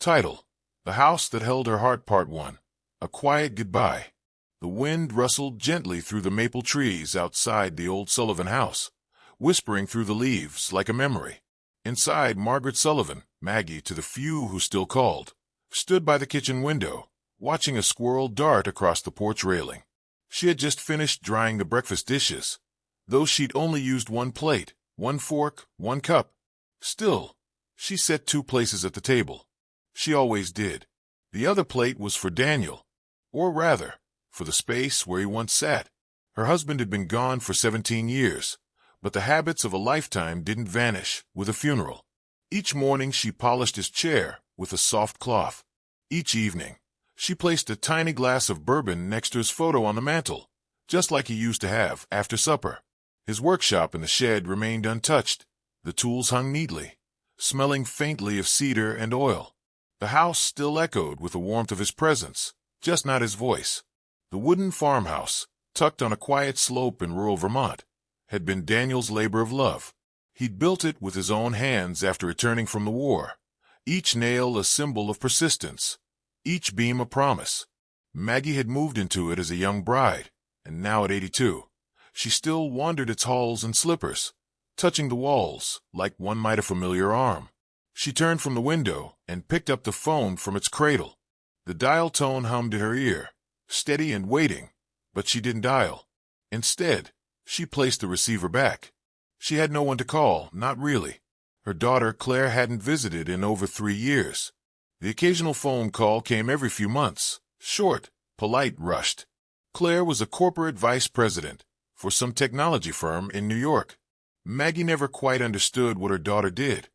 Title: The House That Held Her Heart, Part 1. A Quiet Goodbye. The wind rustled gently through the maple trees outside the old Sullivan house, whispering through the leaves like a memory. Inside, Margaret Sullivan, Maggie to the few who still called, stood by the kitchen window, watching a squirrel dart across the porch railing. She had just finished drying the breakfast dishes, though she'd only used one plate, one fork, one cup. Still, she set two places at the table. She always did. The other plate was for Daniel, or rather, for the space where he once sat. Her husband had been gone for 17 years, but the habits of a lifetime didn't vanish with a funeral. Each morning she polished his chair with a soft cloth. Each evening, she placed a tiny glass of bourbon next to his photo on the mantel, just like he used to have after supper. His workshop in the shed remained untouched. The tools hung neatly, smelling faintly of cedar and oil. The house still echoed with the warmth of his presence, just not his voice. The wooden farmhouse, tucked on a quiet slope in rural Vermont, had been Daniel's labor of love. He'd built it with his own hands after returning from the war, each nail a symbol of persistence, each beam a promise. Maggie had moved into it as a young bride, and now at 82, she still wandered its halls and slippers, touching the walls like one might a familiar arm. She turned from the window and picked up the phone from its cradle. The dial tone hummed in her ear, steady and waiting, but she didn't dial. Instead, she placed the receiver back. She had no one to call, not really. Her daughter, Claire, hadn't visited in over 3 years. The occasional phone call came every few months, short, polite, rushed. Claire was a corporate vice president for some technology firm in New York. Maggie never quite understood what her daughter did,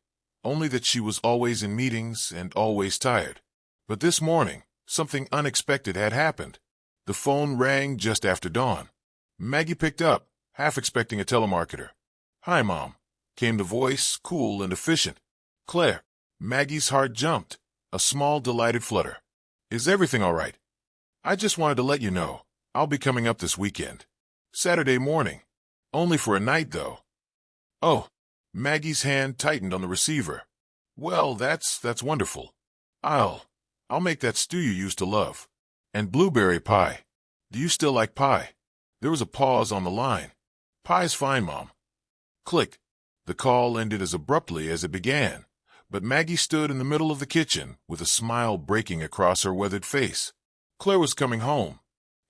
only that she was always in meetings and always tired. But this morning, something unexpected had happened. The phone rang just after dawn. Maggie picked up, half expecting a telemarketer. "Hi, Mom," came the voice, cool and efficient. "Claire." Maggie's heart jumped, a small, delighted flutter. "Is everything all right? I just wanted to let you know, I'll be coming up this weekend. Saturday morning. Only for a night, though." "Oh." Maggie's hand tightened on the receiver. "Well, that's wonderful. I'll make that stew you used to love. And blueberry pie. Do you still like pie?" There was a pause on the line. "Pie's fine, Mom." Click. The call ended as abruptly as it began, but Maggie stood in the middle of the kitchen with a smile breaking across her weathered face. Claire was coming home.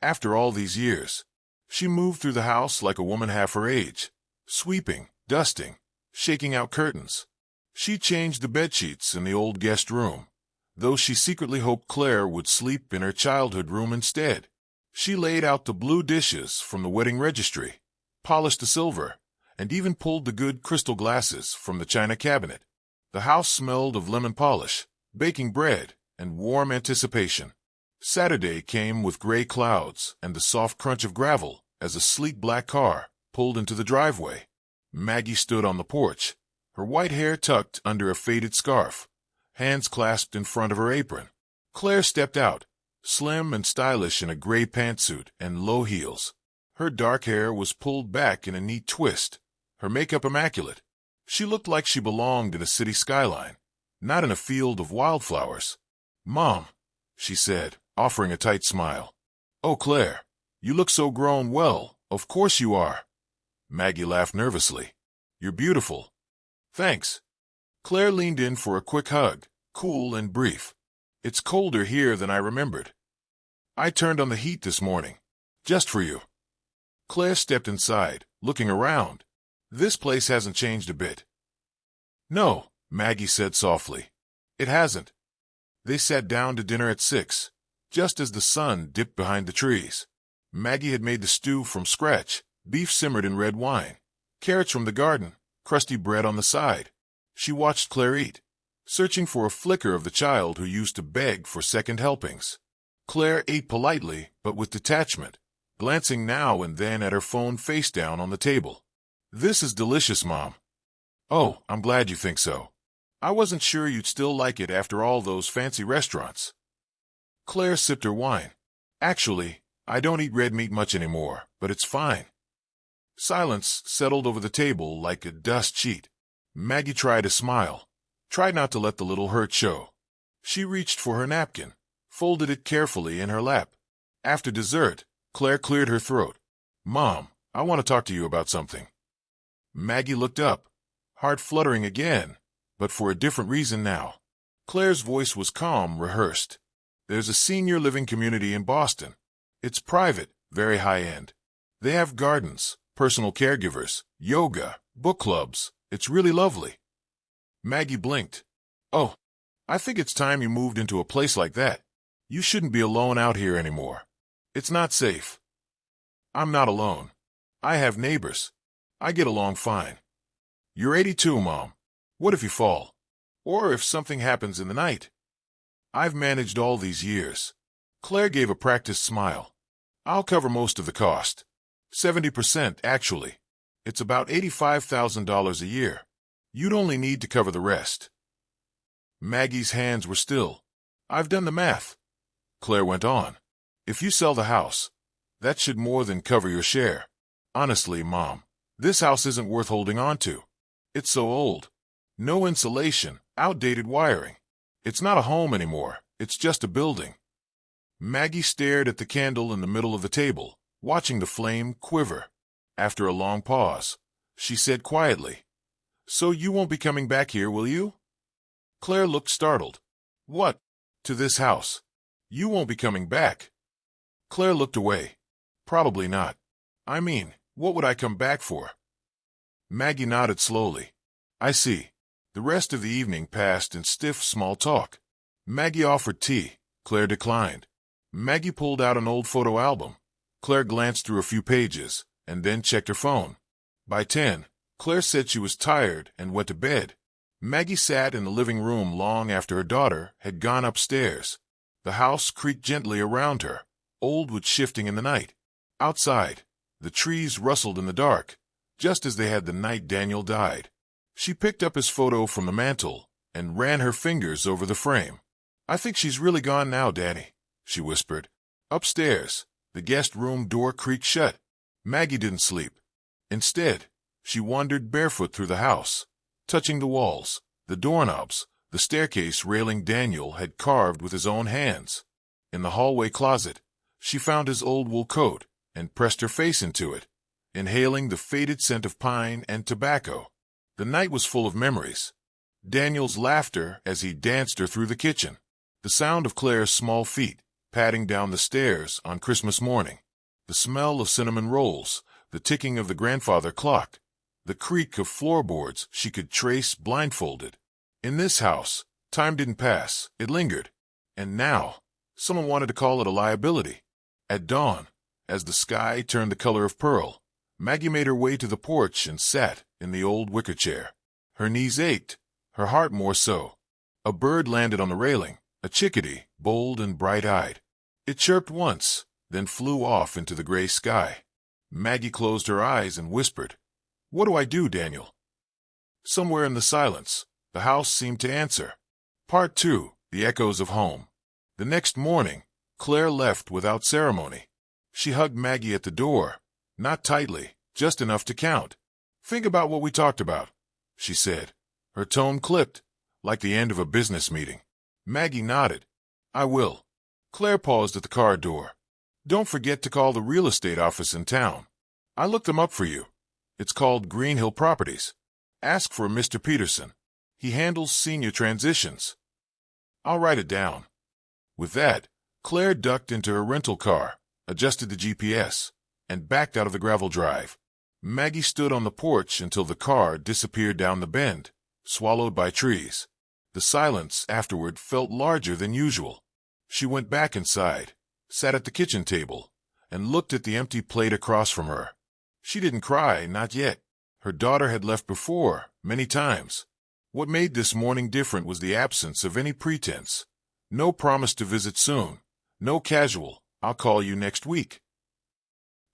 After all these years, she moved through the house like a woman half her age, sweeping, dusting, shaking out curtains. She changed the bedsheets in the old guest room, though she secretly hoped Claire would sleep in her childhood room instead. She laid out the blue dishes from the wedding registry, polished the silver, and even pulled the good crystal glasses from the china cabinet. The house smelled of lemon polish, baking bread, and warm anticipation. Saturday came with gray clouds and the soft crunch of gravel as a sleek black car pulled into the driveway. Maggie stood on the porch, her white hair tucked under a faded scarf, hands clasped in front of her apron. Claire stepped out, slim and stylish in a gray pantsuit and low heels. Her dark hair was pulled back in a neat twist, her makeup immaculate. She looked like she belonged in a city skyline, not in a field of wildflowers. "Mom," she said, offering a tight smile. "Oh, Claire, you look so grown." "Well, of course you are." Maggie laughed nervously. "You're beautiful." "Thanks." Claire leaned in for a quick hug, cool and brief. "It's colder here than I remembered. I turned on the heat this morning, just for you." Claire stepped inside, looking around. "This place hasn't changed a bit." "No," Maggie said softly. "It hasn't." They sat down to dinner at 6, just as the sun dipped behind the trees. Maggie had made the stew from scratch, beef simmered in red wine, carrots from the garden, crusty bread on the side. She watched Claire eat, searching for a flicker of the child who used to beg for second helpings. Claire ate politely, but with detachment, glancing now and then at her phone face down on the table. "This is delicious, Mom." "Oh, I'm glad you think so. I wasn't sure you'd still like it after all those fancy restaurants." Claire sipped her wine. "Actually, I don't eat red meat much anymore, but it's fine." Silence settled over the table like a dust sheet. Maggie tried to smile, tried not to let the little hurt show. She reached for her napkin, folded it carefully in her lap. After dessert, Claire cleared her throat. "Mom, I want to talk to you about something." Maggie looked up, heart fluttering again, but for a different reason now. Claire's voice was calm, rehearsed. "There's a senior living community in Boston. It's private, very high-end. They have gardens, personal caregivers, yoga, book clubs. It's really lovely." Maggie blinked. "Oh, I think it's time you moved into a place like that. You shouldn't be alone out here anymore. It's not safe." "I'm not alone. I have neighbors. I get along fine." "You're 82, Mom. What if you fall? Or if something happens in the night?" "I've managed all these years." Claire gave a practiced smile. "I'll cover most of the cost. 70%, actually. It's about $85,000 a year. You'd only need to cover the rest." Maggie's hands were still. "I've done the math," Claire went on. "If you sell the house, that should more than cover your share. Honestly, Mom, this house isn't worth holding on to. It's so old. No insulation, outdated wiring. It's not a home anymore. It's just a building." Maggie stared at the candle in the middle of the table, watching the flame quiver. After a long pause, she said quietly, "So you won't be coming back here, will you?" Claire looked startled. "What? To this house? You won't be coming back?" Claire looked away. "Probably not. I mean, what would I come back for?" Maggie nodded slowly. "I see." The rest of the evening passed in stiff small talk. Maggie offered tea. Claire declined. Maggie pulled out an old photo album. Claire glanced through a few pages, and then checked her phone. By 10, Claire said she was tired and went to bed. Maggie sat in the living room long after her daughter had gone upstairs. The house creaked gently around her, old wood shifting in the night. Outside, the trees rustled in the dark, just as they had the night Daniel died. She picked up his photo from the mantel and ran her fingers over the frame. "I think she's really gone now, Danny," she whispered. Upstairs, the guest room door creaked shut. Maggie didn't sleep. Instead, she wandered barefoot through the house, touching the walls, the doorknobs, the staircase railing Daniel had carved with his own hands. In the hallway closet, she found his old wool coat and pressed her face into it, inhaling the faded scent of pine and tobacco. The night was full of memories. Daniel's laughter as he danced her through the kitchen, the sound of Claire's small feet padding down the stairs on Christmas morning, the smell of cinnamon rolls, the ticking of the grandfather clock, the creak of floorboards she could trace blindfolded. In this house, time didn't pass, it lingered. And now, someone wanted to call it a liability. At dawn, as the sky turned the color of pearl, Maggie made her way to the porch and sat in the old wicker chair. Her knees ached, her heart more so. A bird landed on the railing, a chickadee, bold and bright-eyed. It chirped once, then flew off into the gray sky. Maggie closed her eyes and whispered, "What do I do, Daniel?" Somewhere in the silence, the house seemed to answer. Part 2, The Echoes of Home. The next morning, Claire left without ceremony. She hugged Maggie at the door, not tightly, just enough to count. "Think about what we talked about," she said. Her tone clipped, like the end of a business meeting. Maggie nodded. "I will." Claire paused at the car door. "Don't forget to call the real estate office in town. I looked them up for you. It's called Greenhill Properties. Ask for Mr. Peterson. He handles senior transitions." "I'll write it down." With that, Claire ducked into her rental car, adjusted the GPS, and backed out of the gravel drive. Maggie stood on the porch until the car disappeared down the bend, swallowed by trees. The silence afterward felt larger than usual. She went back inside, sat at the kitchen table, and looked at the empty plate across from her. She didn't cry, not yet. Her daughter had left before, many times. What made this morning different was the absence of any pretense. No promise to visit soon. No casual, "I'll call you next week."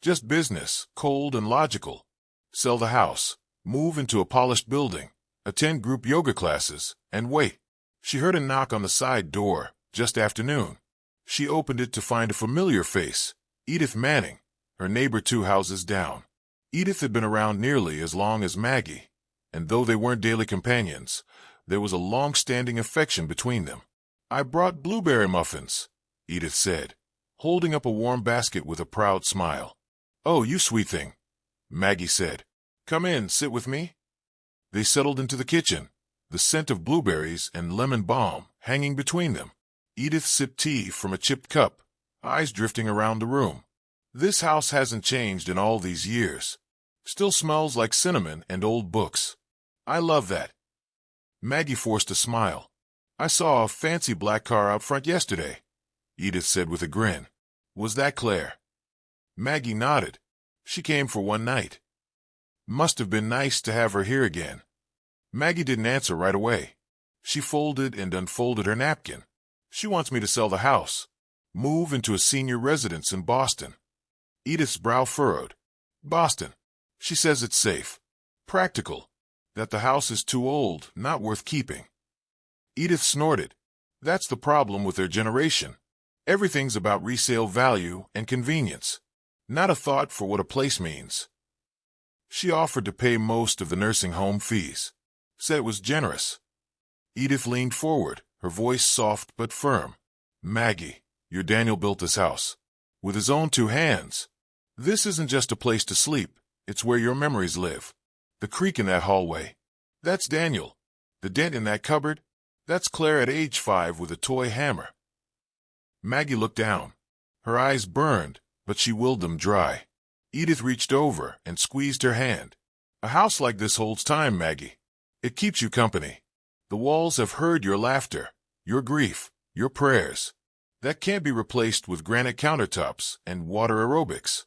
Just business, cold and logical. Sell the house, move into a polished building, attend group yoga classes, and wait. She heard a knock on the side door, just afternoon. She opened it to find a familiar face, Edith Manning, her neighbor 2 houses down. Edith had been around nearly as long as Maggie, and though they weren't daily companions, there was a long-standing affection between them. I brought blueberry muffins, Edith said, holding up a warm basket with a proud smile. Oh, you sweet thing, Maggie said. Come in, sit with me. They settled into the kitchen, the scent of blueberries and lemon balm hanging between them. Edith sipped tea from a chipped cup, eyes drifting around the room. This house hasn't changed in all these years. Still smells like cinnamon and old books. I love that. Maggie forced a smile. I saw a fancy black car out front yesterday, Edith said with a grin. Was that Claire? Maggie nodded. She came for one night. Must have been nice to have her here again. Maggie didn't answer right away. She folded and unfolded her napkin. She wants me to sell the house, move into a senior residence in Boston. Edith's brow furrowed. Boston. She says it's safe, practical, that the house is too old, not worth keeping. Edith snorted. That's the problem with their generation. Everything's about resale value and convenience, not a thought for what a place means. She offered to pay most of the nursing home fees, said it was generous. Edith leaned forward, her voice soft but firm. Maggie, your Daniel built this house, with his own 2 hands. This isn't just a place to sleep, it's where your memories live. The creak in that hallway, that's Daniel. The dent in that cupboard, that's Claire at age 5 with a toy hammer. Maggie looked down. Her eyes burned, but she willed them dry. Edith reached over and squeezed her hand. A house like this holds time, Maggie. It keeps you company. The walls have heard your laughter, your grief, your prayers. That can't be replaced with granite countertops and water aerobics.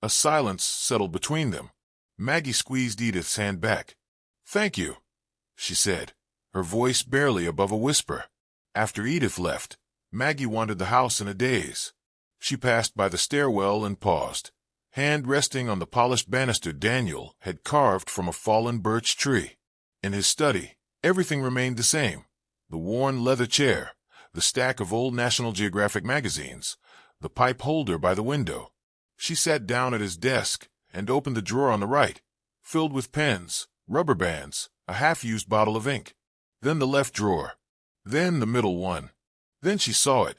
A silence settled between them. Maggie squeezed Edith's hand back. Thank you, she said, her voice barely above a whisper. After Edith left, Maggie wandered the house in a daze. She passed by the stairwell and paused, hand resting on the polished banister Daniel had carved from a fallen birch tree. In his study, everything remained the same. The worn leather chair, the stack of old National Geographic magazines, the pipe holder by the window. She sat down at his desk and opened the drawer on the right, filled with pens, rubber bands, a half-used bottle of ink. Then the left drawer. Then the middle one. Then she saw it.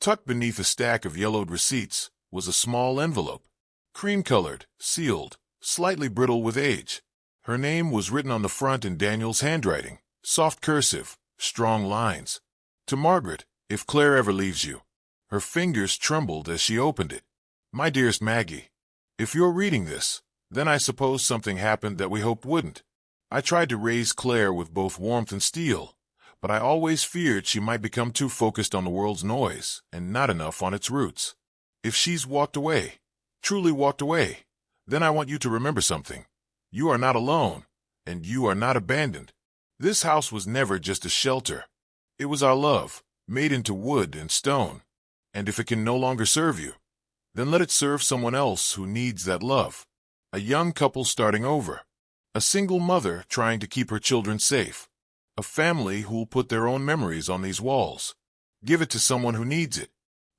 Tucked beneath a stack of yellowed receipts was a small envelope, cream-colored, sealed, slightly brittle with age. Her name was written on the front in Daniel's handwriting, soft cursive, strong lines. To Margaret, if Claire ever leaves you. Her fingers trembled as she opened it. My dearest Maggie, if you're reading this, then I suppose something happened that we hoped wouldn't. I tried to raise Claire with both warmth and steel, but I always feared she might become too focused on the world's noise and not enough on its roots. If she's walked away, truly walked away, then I want you to remember something. You are not alone, and you are not abandoned. This house was never just a shelter. It was our love, made into wood and stone. And if it can no longer serve you, then let it serve someone else who needs that love. A young couple starting over. A single mother trying to keep her children safe. A family who'll put their own memories on these walls. Give it to someone who needs it.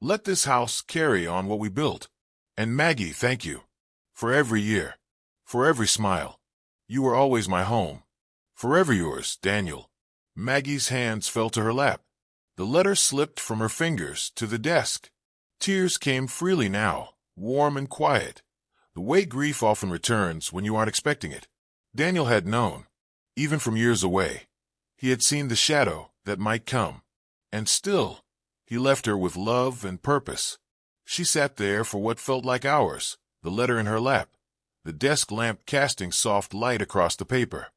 Let this house carry on what we built. And Maggie, thank you. For every year. For every smile. You were always my home. Forever yours, Daniel. Maggie's hands fell to her lap. The letter slipped from her fingers to the desk. Tears came freely now, warm and quiet. The way grief often returns when you aren't expecting it. Daniel had known, even from years away. He had seen the shadow that might come. And still, he left her with love and purpose. She sat there for what felt like hours, the letter in her lap, the desk lamp casting soft light across the paper.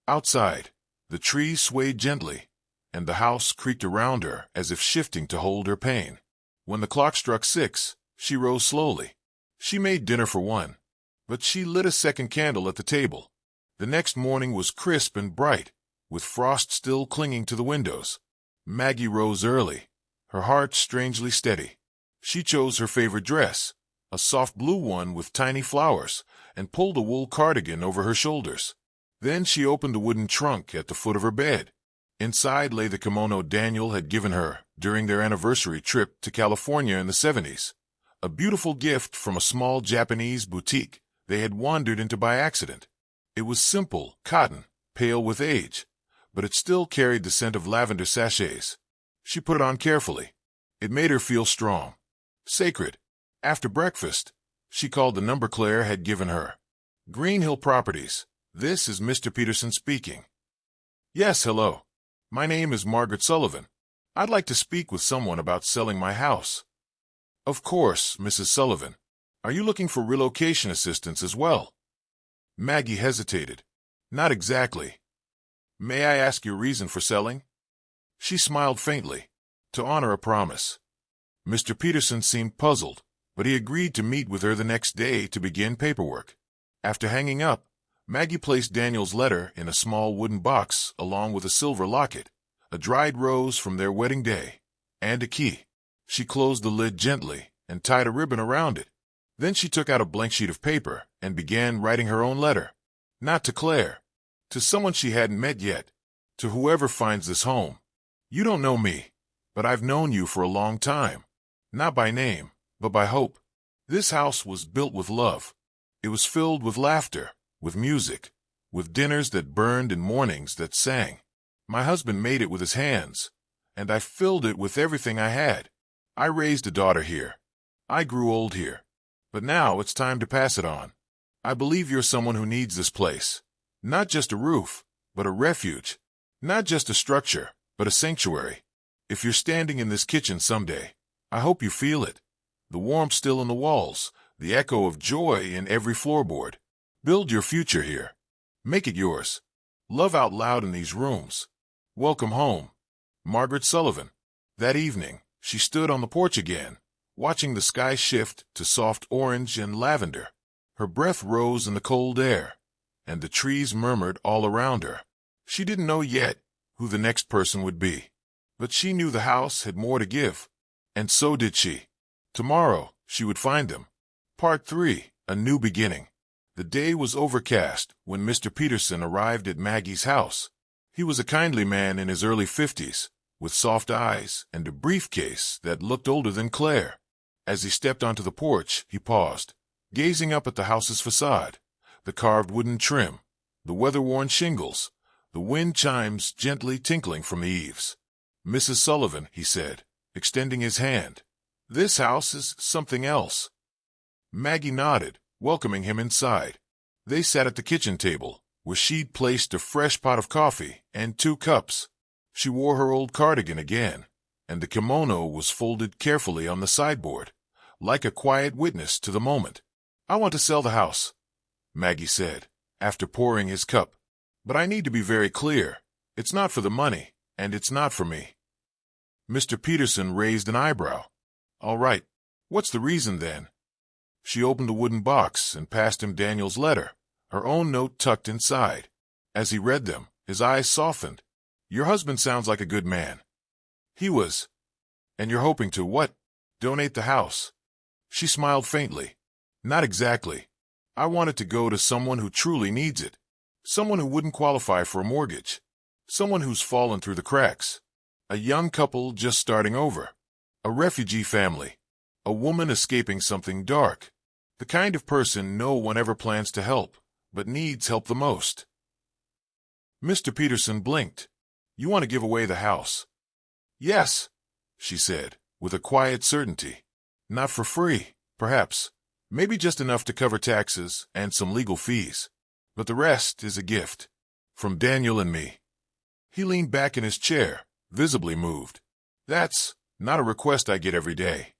Outside, the trees swayed gently, and the house creaked around her as if shifting to hold her pain. When the clock struck 6, she rose slowly. She made dinner for one, but she lit a second candle at the table. The next morning was crisp and bright, with frost still clinging to the windows. Maggie rose early, her heart strangely steady. She chose her favorite dress, a soft blue one with tiny flowers, and pulled a wool cardigan over her shoulders. Then she opened the wooden trunk at the foot of her bed. Inside lay the kimono Daniel had given her during their anniversary trip to California in the 70s, a beautiful gift from a small Japanese boutique they had wandered into by accident. It was simple, cotton, pale with age, but it still carried the scent of lavender sachets. She put it on carefully. It made her feel strong, sacred. After breakfast, she called the number Claire had given her. Green Hill Properties. This is Mr. Peterson speaking. Yes, hello. My name is Margaret Sullivan. I'd like to speak with someone about selling my house. Of course, Mrs. Sullivan. Are you looking for relocation assistance as well? Maggie hesitated. Not exactly. May I ask your reason for selling? She smiled faintly. To honor a promise. Mr. Peterson seemed puzzled, but he agreed to meet with her the next day to begin paperwork. After hanging up, Maggie placed Daniel's letter in a small wooden box along with a silver locket, a dried rose from their wedding day, and a key. She closed the lid gently and tied a ribbon around it. Then she took out a blank sheet of paper and began writing her own letter. Not to Claire. To someone she hadn't met yet. To whoever finds this home. You don't know me, but I've known you for a long time. Not by name, but by hope. This house was built with love. It was filled with laughter, with music, with dinners that burned and mornings that sang. My husband made it with his hands, and I filled it with everything I had. I raised a daughter here. I grew old here. But now it's time to pass it on. I believe you're someone who needs this place. Not just a roof, but a refuge. Not just a structure, but a sanctuary. If you're standing in this kitchen someday, I hope you feel it. The warmth still in the walls, the echo of joy in every floorboard. Build your future here. Make it yours. Love out loud in these rooms. Welcome home. Margaret Sullivan. That evening, she stood on the porch again, watching the sky shift to soft orange and lavender. Her breath rose in the cold air, and the trees murmured all around her. She didn't know yet who the next person would be, but she knew the house had more to give, and so did she. Tomorrow, she would find them. Part 3, A New Beginning. The day was overcast when Mr. Peterson arrived at Maggie's house. He was a kindly man in his early 50s, with soft eyes and a briefcase that looked older than Claire. As he stepped onto the porch, he paused, gazing up at the house's facade, the carved wooden trim, the weather-worn shingles, the wind chimes gently tinkling from the eaves. Mrs. Sullivan, he said, extending his hand. This house is something else. Maggie nodded, welcoming him inside. They sat at the kitchen table, where she'd placed a fresh pot of coffee and 2 cups. She wore her old cardigan again, and the kimono was folded carefully on the sideboard, like a quiet witness to the moment. I want to sell the house, Maggie said, after pouring his cup. But I need to be very clear. It's not for the money, and it's not for me. Mr. Peterson raised an eyebrow. All right. What's the reason, then? She opened the wooden box and passed him Daniel's letter, her own note tucked inside. As he read them, his eyes softened. Your husband sounds like a good man. He was. And you're hoping to what? Donate the house? She smiled faintly. Not exactly. I want it to go to someone who truly needs it. Someone who wouldn't qualify for a mortgage. Someone who's fallen through the cracks. A young couple just starting over. A refugee family. A woman escaping something dark. The kind of person no one ever plans to help, but needs help the most. Mr. Peterson blinked. You want to give away the house? Yes, she said, with a quiet certainty. Not for free, perhaps. Maybe just enough to cover taxes and some legal fees. But the rest is a gift. From Daniel and me. He leaned back in his chair, visibly moved. That's not a request I get every day.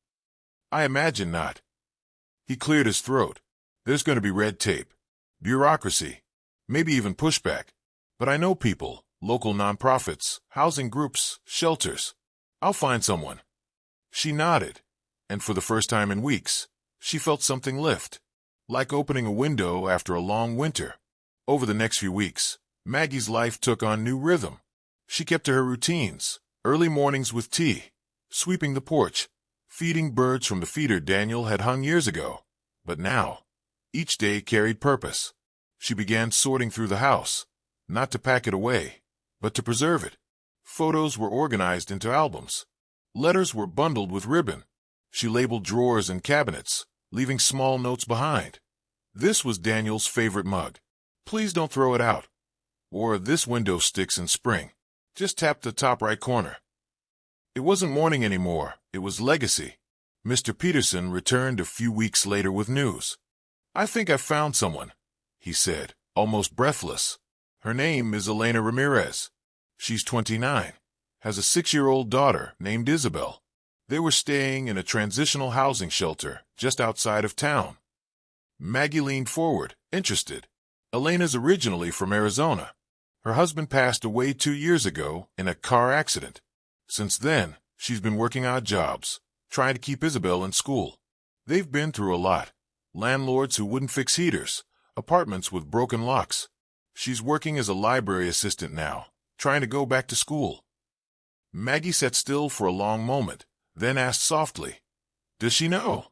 I imagine not. He cleared his throat. There's going to be red tape, bureaucracy, maybe even pushback. But I know people, local nonprofits, housing groups, shelters. I'll find someone. She nodded, and for the first time in weeks, she felt something lift, like opening a window after a long winter. Over the next few weeks, Maggie's life took on new rhythm. She kept to her routines, early mornings with tea, sweeping the porch, feeding birds from the feeder Daniel had hung years ago. But now, each day carried purpose. She began sorting through the house, not to pack it away, but to preserve it. Photos were organized into albums. Letters were bundled with ribbon. She labeled drawers and cabinets, leaving small notes behind. This was Daniel's favorite mug. Please don't throw it out. Or this window sticks in spring. Just tap the top right corner. It wasn't mourning anymore, it was legacy. Mr. Peterson returned a few weeks later with news. "I think I've found someone," he said, almost breathless. "Her name is Elena Ramirez. She's 29, has a 6-year-old daughter named Isabel. They were staying in a transitional housing shelter just outside of town." Maggie leaned forward, interested. "Elena's originally from Arizona. Her husband passed away 2 years ago in a car accident. Since then, she's been working odd jobs, trying to keep Isabel in school. They've been through a lot. Landlords who wouldn't fix heaters, apartments with broken locks. She's working as a library assistant now, trying to go back to school." Maggie sat still for a long moment, then asked softly, "Does she know?"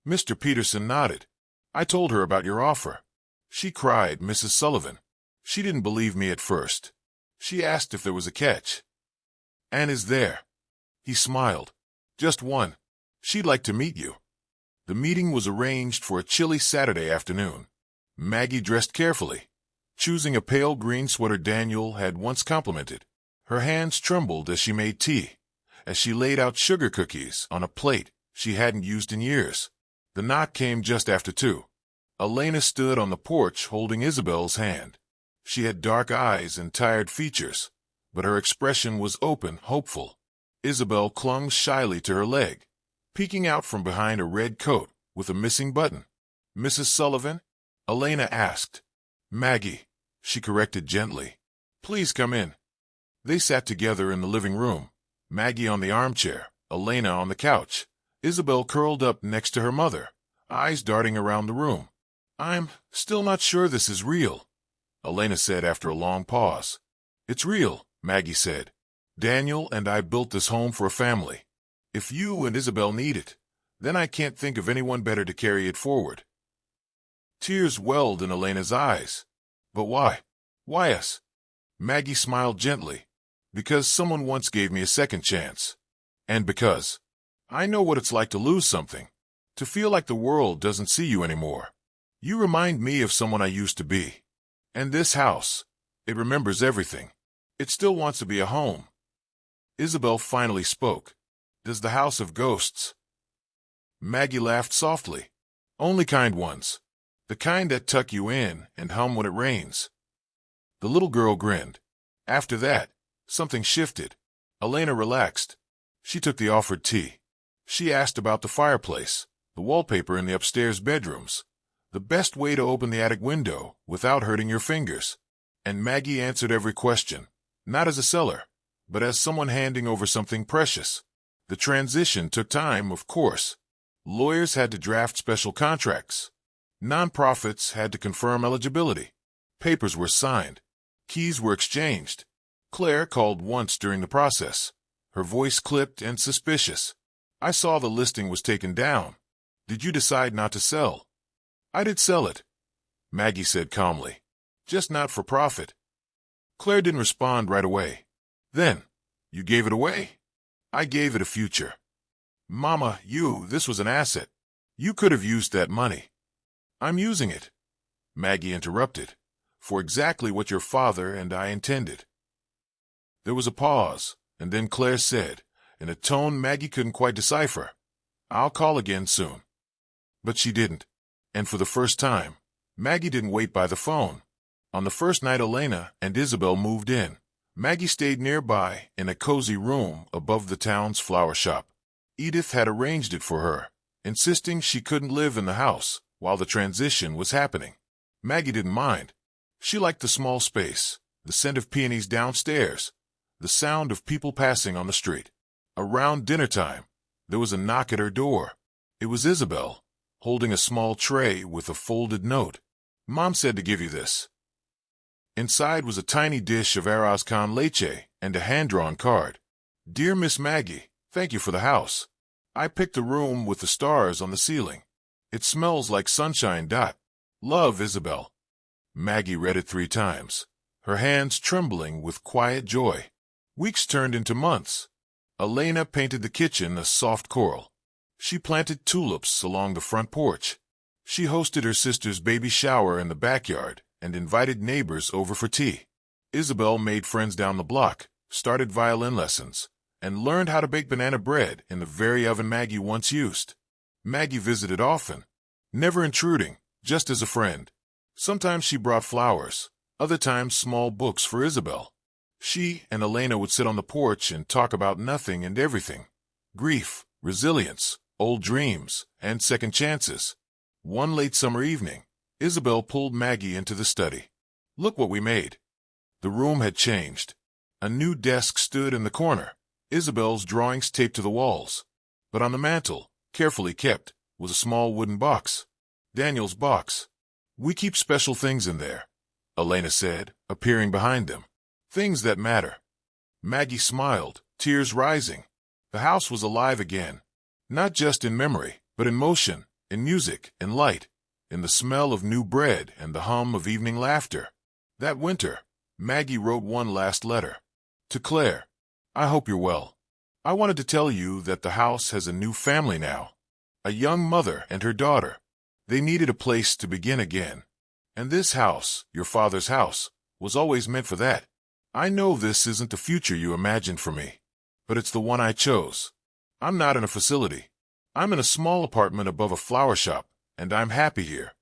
Mr. Peterson nodded. "I told her about your offer. She cried, Mrs. Sullivan. She didn't believe me at first. She asked if there was a catch." "And is there?" He smiled. "Just one. She'd like to meet you." The meeting was arranged for a chilly Saturday afternoon. Maggie dressed carefully, choosing a pale green sweater Daniel had once complimented. Her hands trembled as she made tea, as she laid out sugar cookies on a plate she hadn't used in years. The knock came just after 2. Elena stood on the porch holding Isabel's hand. She had dark eyes and tired features, but her expression was open, hopeful. Isabel clung shyly to her leg, peeking out from behind a red coat with a missing button. "Mrs. Sullivan?" Elena asked. "Maggie," she corrected gently. "Please come in." They sat together in the living room, Maggie on the armchair, Elena on the couch, Isabel curled up next to her mother, eyes darting around the room. "I'm still not sure this is real," Elena said after a long pause. "It's real," Maggie said. "Daniel and I built this home for a family. If you and Isabel need it, then I can't think of anyone better to carry it forward." Tears welled in Elena's eyes. "But why? Why us?" Maggie smiled gently. "Because someone once gave me a second chance. And because I know what it's like to lose something, to feel like the world doesn't see you anymore. You remind me of someone I used to be. And this house, it remembers everything. It still wants to be a home." Isabel finally spoke. "Does the house have ghosts?" Maggie laughed softly. "Only kind ones. The kind that tuck you in and hum when it rains." The little girl grinned. After that, something shifted. Elena relaxed. She took the offered tea. She asked about the fireplace, the wallpaper in the upstairs bedrooms, the best way to open the attic window without hurting your fingers. And Maggie answered every question, not as a seller, but as someone handing over something precious. The transition took time, of course. Lawyers had to draft special contracts. Nonprofits had to confirm eligibility. Papers were signed. Keys were exchanged. Claire called once during the process, her voice clipped and suspicious. "I saw the listing was taken down. Did you decide not to sell?" "I did sell it," Maggie said calmly. "Just not for profit." Claire didn't respond right away. "Then, you gave it away?" "I gave it a future." "Mama, this was an asset. You could have used that money." "I'm using it," Maggie interrupted, "for exactly what your father and I intended." There was a pause, and then Claire said, in a tone Maggie couldn't quite decipher, "I'll call again soon." But she didn't. And for the first time, Maggie didn't wait by the phone. On the first night Elena and Isabel moved in, Maggie stayed nearby in a cozy room above the town's flower shop. Edith had arranged it for her, insisting she couldn't live in the house while the transition was happening. Maggie didn't mind. She liked the small space, the scent of peonies downstairs, the sound of people passing on the street. Around dinner time, there was a knock at her door. It was Isabel, holding a small tray with a folded note. "Mom said to give you this." Inside was a tiny dish of arroz con leche and a hand-drawn card. "Dear Miss Maggie, thank you for the house. I picked a room with the stars on the ceiling. It smells like sunshine. Love, Isabel." Maggie read it 3 times, her hands trembling with quiet joy. Weeks turned into months. Elena painted the kitchen a soft coral. She planted tulips along the front porch. She hosted her sister's baby shower in the backyard and invited neighbors over for tea. Isabel made friends down the block, started violin lessons, and learned how to bake banana bread in the very oven Maggie once used. Maggie visited often, never intruding, just as a friend. Sometimes she brought flowers, other times small books for Isabel. She and Elena would sit on the porch and talk about nothing and everything. Grief, resilience, old dreams, and second chances. One late summer evening, Isabel pulled Maggie into the study. "Look what we made." The room had changed. A new desk stood in the corner, Isabel's drawings taped to the walls. But on the mantel, carefully kept, was a small wooden box. Daniel's box. "We keep special things in there," Elena said, appearing behind them. "Things that matter." Maggie smiled, tears rising. The house was alive again. Not just in memory, but in motion, in music, in light, in the smell of new bread and the hum of evening laughter. That winter, Maggie wrote one last letter. To Claire. "I hope you're well. I wanted to tell you that the house has a new family now. A young mother and her daughter. They needed a place to begin again. And this house, your father's house, was always meant for that. I know this isn't the future you imagined for me, but it's the one I chose. I'm not in a facility. I'm in a small apartment above a flower shop, and I'm happy here.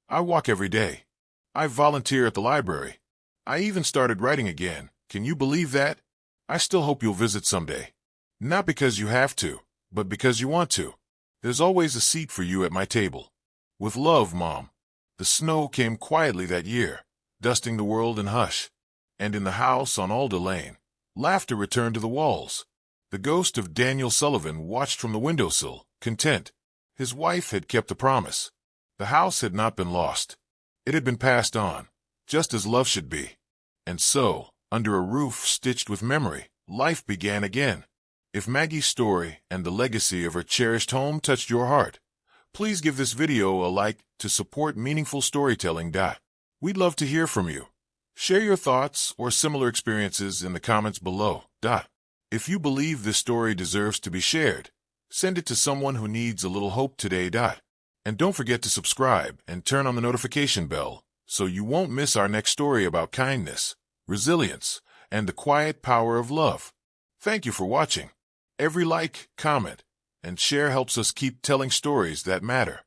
I walk every day. I volunteer at the library. I even started writing again. Can you believe that? I still hope you'll visit someday. Not because you have to, but because you want to. There's always a seat for you at my table. With love, Mom." The snow came quietly that year, dusting the world in hush. And in the house on Alder Lane, laughter returned to the walls. The ghost of Daniel Sullivan watched from the windowsill, content. His wife had kept the promise. The house had not been lost. It had been passed on, just as love should be. And so, under a roof stitched with memory, life began again. If Maggie's story and the legacy of her cherished home touched your heart, please give this video a like to support meaningful storytelling. We'd love to hear from you. Share your thoughts or similar experiences in the comments below. If you believe this story deserves to be shared, send it to someone who needs a little hope today. And don't forget to subscribe and turn on the notification bell so you won't miss our next story about kindness, resilience, and the quiet power of love. Thank you for watching. Every like, comment, and share helps us keep telling stories that matter.